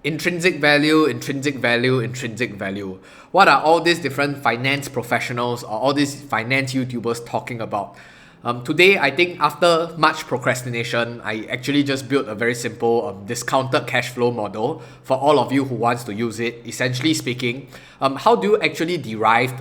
Intrinsic value, intrinsic value, intrinsic value. What are all these different finance professionals or all these finance YouTubers talking about? Today, I think after much procrastination, I actually just built a very simple discounted cash flow model for all of you who wants to use it. Essentially speaking, how do you actually derive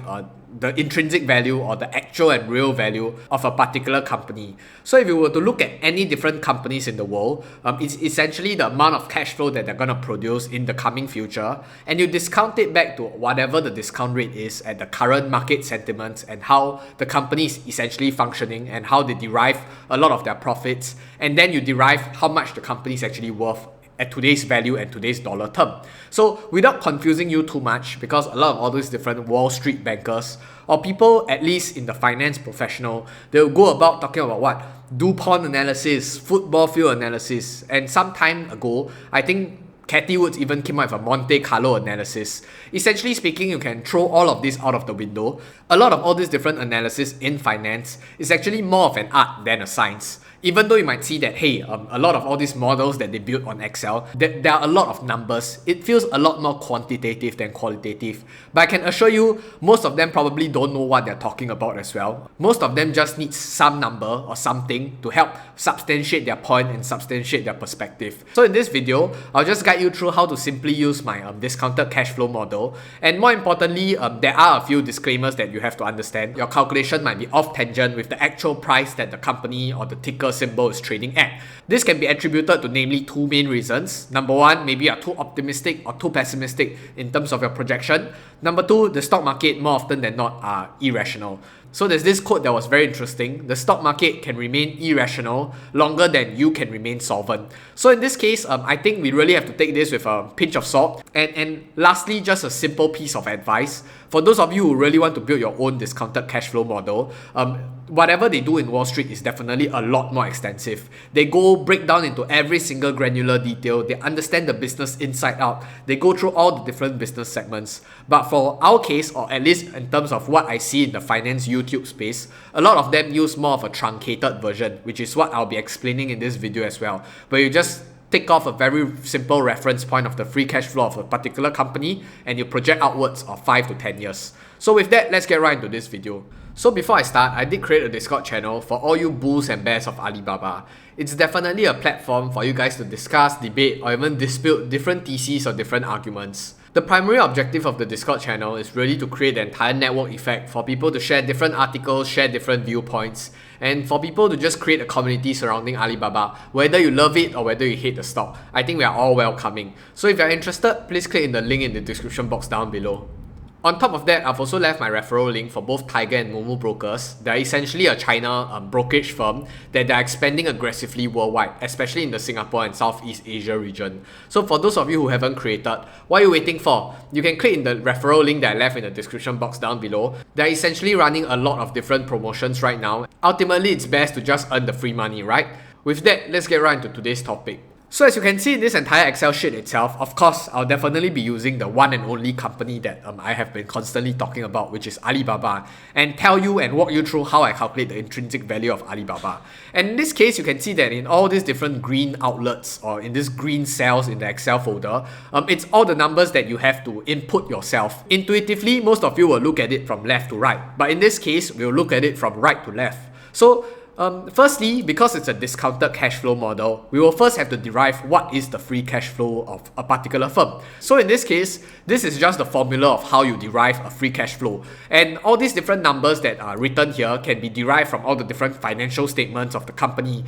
the intrinsic value or the actual and real value of a particular company? So if you were to look at any different companies in the world, it's essentially the amount of cash flow that they're going to produce in the coming future, and you discount it back to whatever the discount rate is at the current market sentiments and how the company is essentially functioning and how they derive a lot of their profits, and then you derive how much the company is actually worth at today's value and today's dollar term. So without confusing you too much, because a lot of all these different Wall Street bankers or people at least in the finance professional, they'll go about talking about what? DuPont analysis, football field analysis, and some time ago, I think Cathy Woods even came up with a Monte Carlo analysis. Essentially speaking, you can throw all of this out of the window. A lot of all these different analysis in finance is actually more of an art than a science. Even though you might see that, hey, a lot of all these models that they build on Excel, there are a lot of numbers. It feels a lot more quantitative than qualitative. But I can assure you, most of them probably don't know what they're talking about as well. Most of them just need some number or something to help substantiate their point and substantiate their perspective. So in this video, I'll just guide you through how to simply use my discounted cash flow model. And more importantly, there are a few disclaimers that you have to understand. Your calculation might be off tangent with the actual price that the company or the ticker symbol is trading at. This can be attributed to namely two main reasons. Number one, maybe you're too optimistic or too pessimistic in terms of your projection. Number two, the stock market more often than not are irrational. So there's this quote that was very interesting. The stock market can remain irrational longer than you can remain solvent. So in this case, I think we really have to take this with a pinch of salt. And lastly, just a simple piece of advice. For those of you who really want to build your own discounted cash flow model, whatever they do in Wall Street is definitely a lot more extensive. They break down into every single granular detail. They understand the business inside out. They go through all the different business segments. But for our case, or at least in terms of what I see in the finance YouTube space, a lot of them use more of a truncated version, which is what I'll be explaining in this video as well. But you just take off a very simple reference point of the free cash flow of a particular company and you project outwards of 5 to 10 years. So with that, let's get right into this video. So before I start, I did create a Discord channel for all you bulls and bears of Alibaba. It's definitely a platform for you guys to discuss, debate, or even dispute different theses or different arguments. The primary objective of the Discord channel is really to create the entire network effect for people to share different articles, share different viewpoints, and for people to just create a community surrounding Alibaba, whether you love it or whether you hate the stock. I think we are all welcoming. So if you're interested, please click in the link in the description box down below. On top of that, I've also left my referral link for both Tiger and Moomoo brokers. They're essentially a China brokerage firm that they're expanding aggressively worldwide, especially in the Singapore and Southeast Asia region. So for those of you who haven't created, what are you waiting for? You can click in the referral link that I left in the description box down below. They're essentially running a lot of different promotions right now. Ultimately, it's best to just earn the free money, right? With that, let's get right into today's topic. So as you can see in this entire Excel sheet itself, of course, I'll definitely be using the one and only company that I have been constantly talking about, which is Alibaba, and tell you and walk you through how I calculate the intrinsic value of Alibaba. And in this case, you can see that in all these different green outlets or in these green cells in the Excel folder, it's all the numbers that you have to input yourself. Intuitively, most of you will look at it from left to right, but in this case, we'll look at it from right to left. So firstly, because it's a discounted cash flow model, we will first have to derive what is the free cash flow of a particular firm. So in this case, this is just the formula of how you derive a free cash flow. And all these different numbers that are written here can be derived from all the different financial statements of the company.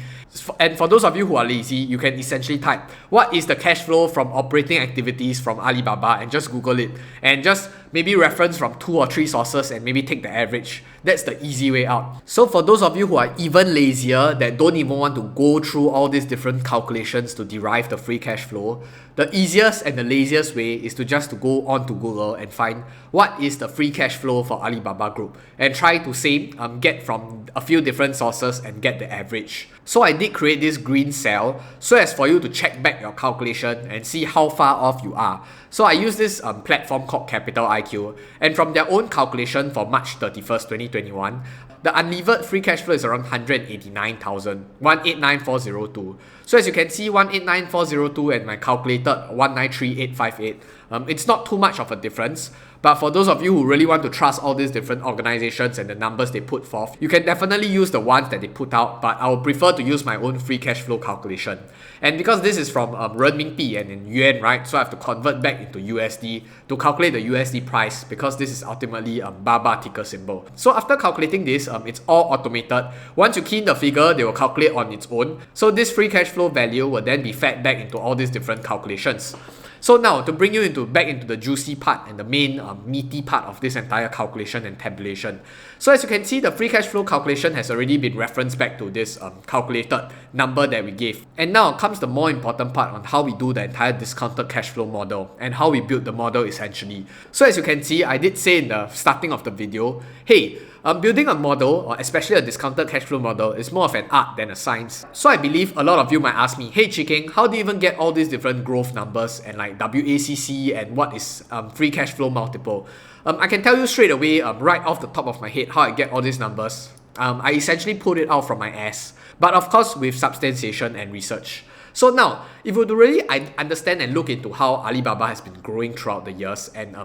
And for those of you who are lazy, you can essentially type, what is the cash flow from operating activities from Alibaba, and just Google it. And just maybe reference from 2 or 3 sources and maybe take the average. That's the easy way out. So for those of you who are even lazier, that don't even want to go through all these different calculations to derive the free cash flow, the easiest and the laziest way is to just to go on to Google and find what is the free cash flow for Alibaba Group and try to get from a few different sources and get the average. So I did create this green cell so as for you to check back your calculation and see how far off you are. So I use this platform called Capital IQ, and from their own calculation for March 31st, 2021, the unlevered free cash flow is around 189,000, 189,402. So as you can see, 189,402 and my calculator automated 193858. It's not too much of a difference. But for those of you who really want to trust all these different organizations and the numbers they put forth, you can definitely use the ones that they put out, but I would prefer to use my own free cash flow calculation. And because this is from renminbi and in yuan, right, so I have to convert back into USD to calculate the USD price, because this is ultimately BABA ticker symbol. So after calculating this, it's all automated. Once you key in the figure, they will calculate on its own. So this free cash flow value will then be fed back into all these different calculations. So now, to bring you back into the juicy part and the main meaty part of this entire calculation and tabulation. So as you can see, the free cash flow calculation has already been referenced back to this calculated number that we gave. And now comes the more important part on how we do the entire discounted cash flow model and how we build the model essentially. So as you can see, I did say in the starting of the video, hey, building a model, or especially a discounted cash flow model, is more of an art than a science. So I believe a lot of you might ask me, hey Chikeng, how do you even get all these different growth numbers and like WACC and what is free cash flow multiple? I can tell you straight away, right off the top of my head, how I get all these numbers. I essentially pulled it out from my ass, but of course with substantiation and research. So now, if you were to really understand and look into how Alibaba has been growing throughout the years and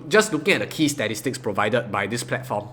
just looking at the key statistics provided by this platform,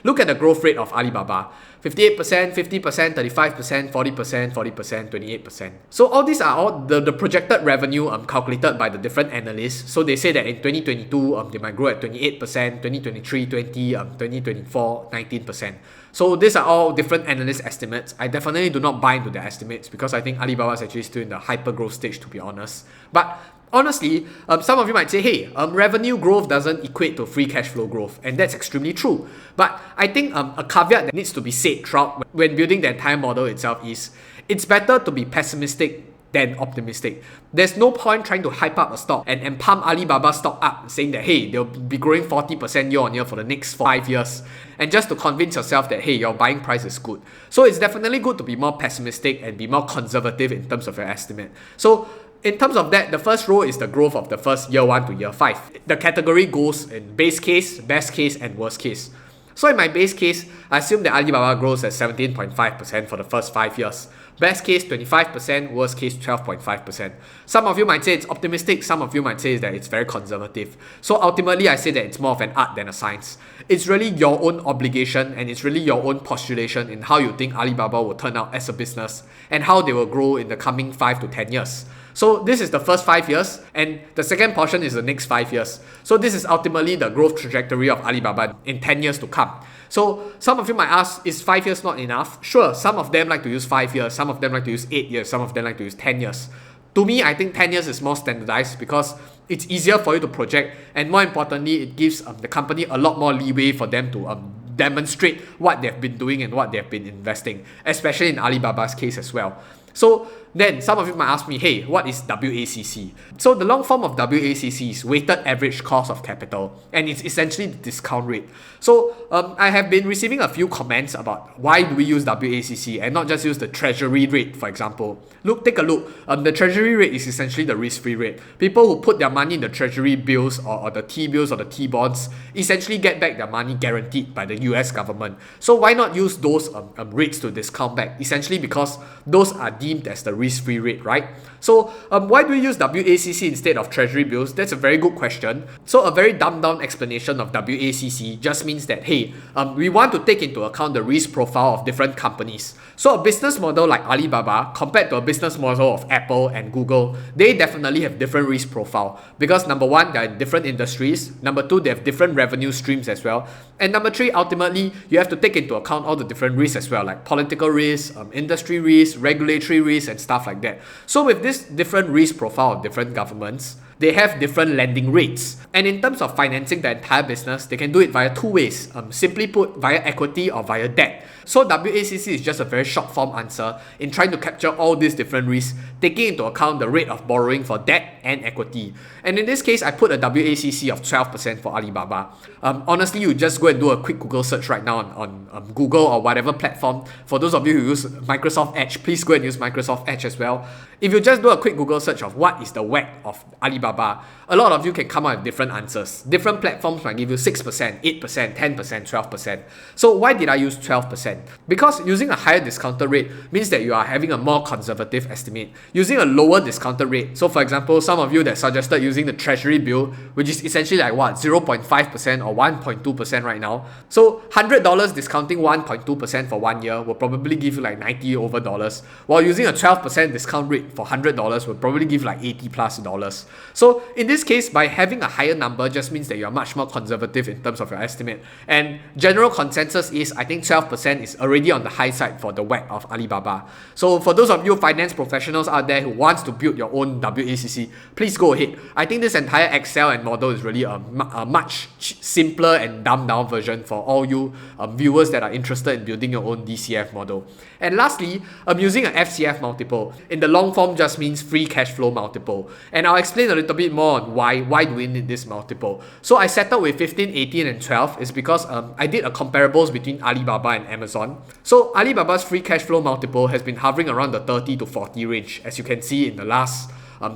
look at the growth rate of Alibaba. 58%, 50%, 35%, 40%, 40%, 28%. So all these are all the projected revenue calculated by the different analysts. So they say that in 2022, they might grow at 28%, 2023, 20, 2024, 19%. So these are all different analyst estimates. I definitely do not buy into their estimates because I think Alibaba is actually still in the hyper growth stage, to be honest. But honestly, some of you might say, hey, revenue growth doesn't equate to free cash flow growth, and that's extremely true. But I think a caveat that needs to be said throughout when building the entire model itself is, it's better to be pessimistic than optimistic. There's no point trying to hype up a stock and pump Alibaba stock up, saying that, hey, they'll be growing 40% year on year for the next 5 years, and just to convince yourself that, hey, your buying price is good. So it's definitely good to be more pessimistic and be more conservative in terms of your estimate. So in terms of that, the first row is the growth of the first year 1 to year 5. The category goes in base case, best case, and worst case. So in my base case, I assume that Alibaba grows at 17.5% for the first 5 years. Best case 25%, worst case 12.5%. Some of you might say it's optimistic, some of you might say that it's very conservative. So ultimately I say that it's more of an art than a science. It's really your own obligation and it's really your own postulation in how you think Alibaba will turn out as a business and how they will grow in the coming 5 to 10 years. So this is the first 5 years, and the second portion is the next 5 years. So this is ultimately the growth trajectory of Alibaba in 10 years to come. So some of you might ask, is 5 years not enough? Sure, some of them like to use 5 years, some of them like to use 8 years, some of them like to use 10 years. To me, I think 10 years is more standardized because it's easier for you to project, and more importantly, it gives the company a lot more leeway for them to demonstrate what they've been doing and what they've been investing, especially in Alibaba's case as well. So then some of you might ask me, hey, what is WACC? So the long form of WACC is weighted average cost of capital, and it's essentially the discount rate. So I have been receiving a few comments about why do we use WACC and not just use the Treasury rate, for example. Take a look. The Treasury rate is essentially the risk-free rate. People who put their money in the Treasury bills or the T-bills or the T-bonds essentially get back their money guaranteed by the US government. So why not use those rates to discount back? Essentially because those are deemed as the risk-free rate, right? So why do we use WACC instead of Treasury bills? That's a very good question. So a very dumbed-down explanation of WACC just means that, hey, we want to take into account the risk profile of different companies. So a business model like Alibaba compared to a business model of Apple and Google, they definitely have different risk profile because number one, they're in different industries. Number two, they have different revenue streams as well. And number three, ultimately, you have to take into account all the different risks as well, like political risks, industry risks, regulatory risks, and stuff like that. So with this different risk profile of different governments, they have different lending rates. And in terms of financing the entire business, they can do it via two ways. Simply put, via equity or via debt. So WACC is just a very short form answer in trying to capture all these different risks, taking into account the rate of borrowing for debt and equity. And in this case, I put a WACC of 12% for Alibaba. Honestly, you just go and do a quick Google search right now on Google or whatever platform. For those of you who use Microsoft Edge, please go and use Microsoft Edge as well. If you just do a quick Google search of what is the WACC of Alibaba, a lot of you can come up with different answers. Different platforms might give you 6%, 8%, 10%, 12%. So why did I use 12%? Because using a higher discounted rate means that you are having a more conservative estimate. Using a lower discounted rate, so for example, some of you that suggested using the Treasury bill, which is essentially like what, 0.5% or 1.2% right now. So $100 discounting 1.2% for 1 year will probably give you like $90 over dollars, while using a 12% discount rate for $100 will probably give like $80 plus dollars. So in this case, by having a higher number just means that you are much more conservative in terms of your estimate. And general consensus is, I think 12% is already on the high side for the WACC of Alibaba. So for those of you finance professionals out there who wants to build your own WACC, please go ahead. I think this entire Excel and model is really a much simpler and dumbed down version for all you viewers that are interested in building your own DCF model. And lastly, I'm using an FCF multiple. In the long form just means free cash flow multiple. And I'll explain a little bit more on why do we need this multiple. So I settled with 15, 18 and 12 is because I did a comparables between Alibaba and Amazon. So Alibaba's free cash flow multiple has been hovering around the 30 to 40 range, as you can see in the last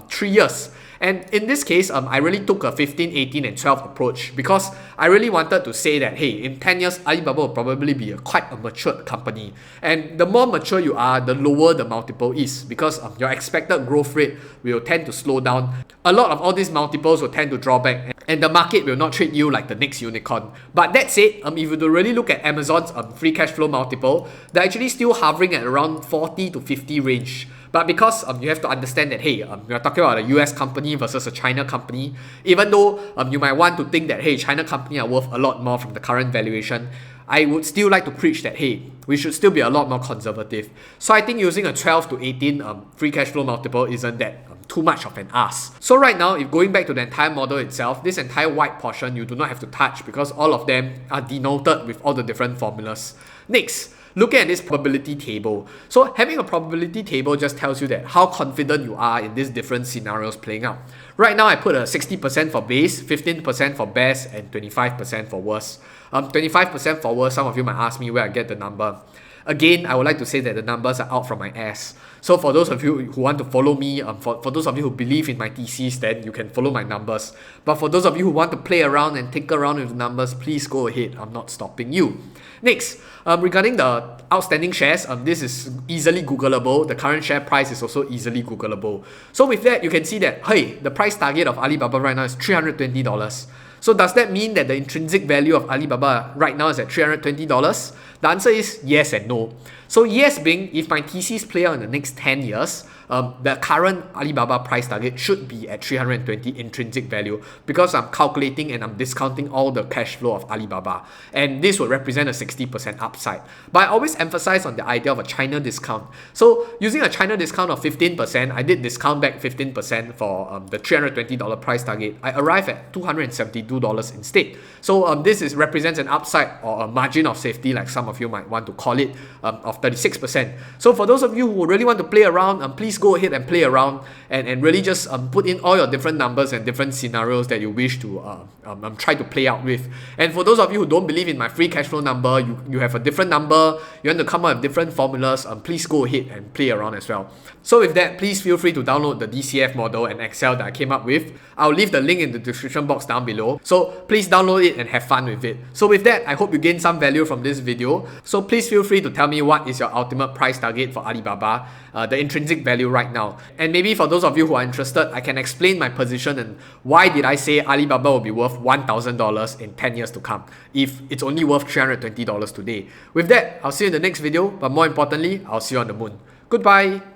3 years. And in this case, I really took a 15, 18 and 12 approach because I really wanted to say that, hey, in 10 years, Alibaba will probably be quite a matured company. And the more mature you are, the lower the multiple is because your expected growth rate will tend to slow down. A lot of all these multiples will tend to draw back and the market will not treat you like the next unicorn. But that said, if you do really look at Amazon's free cash flow multiple, they're actually still hovering at around 40 to 50 range. But because you have to understand that, hey, you're talking about a US company versus a China company, even though you might want to think that, hey, China company are worth a lot more from the current valuation, I would still like to preach that, hey, we should still be a lot more conservative. So I think using a 12 to 18 free cash flow multiple isn't that too much of an ask. So right now, if going back to the entire model itself, this entire white portion you do not have to touch because all of them are denoted with all the different formulas. Next, looking at this probability table. So having a probability table just tells you that how confident you are in these different scenarios playing out. Right now I put a 60% for base, 15% for best, and 25% for worst. 25% for worst, some of you might ask me where I get the number. Again, I would like to say that the numbers are out from my ass. So for those of you who want to follow me, for those of you who believe in my thesis, then you can follow my numbers. But for those of you who want to play around and tinker around with the numbers, please go ahead. I'm not stopping you. Next, regarding the outstanding shares, this is easily Googleable. The current share price is also easily Googleable. So with that, you can see that, hey, the price target of Alibaba right now is $320. So does that mean that the intrinsic value of Alibaba right now is at $320? The answer is yes and no. So yes being, if my thesis play out in the next 10 years, the current Alibaba price target should be at 320 intrinsic value because I'm calculating and I'm discounting all the cash flow of Alibaba. And this would represent a 60% upside. But I always emphasize on the idea of a China discount. So using a China discount of 15%, I did discount back 15% for the $320 price target. I arrived at $272 instead. So this represents an upside or a margin of safety, like some of you might want to call it, of 36%. So for those of you who really want to play around, please go ahead and play around and really just put in all your different numbers and different scenarios that you wish to try to play out with. And for those of you who don't believe in my free cash flow number, you have a different number, you want to come up with different formulas, please go ahead and play around as well. So with that, please feel free to download the DCF model and Excel that I came up with. I'll leave the link in the description box down below. So please download it and have fun with it. So with that, I hope you gain some value from this video. So please feel free to tell me what is your ultimate price target for Alibaba, the intrinsic value right now. And maybe for those of you who are interested, I can explain my position and why did I say Alibaba will be worth $1,000 in 10 years to come if it's only worth $320 today. With that, I'll see you in the next video, but more importantly, I'll see you on the moon. Goodbye!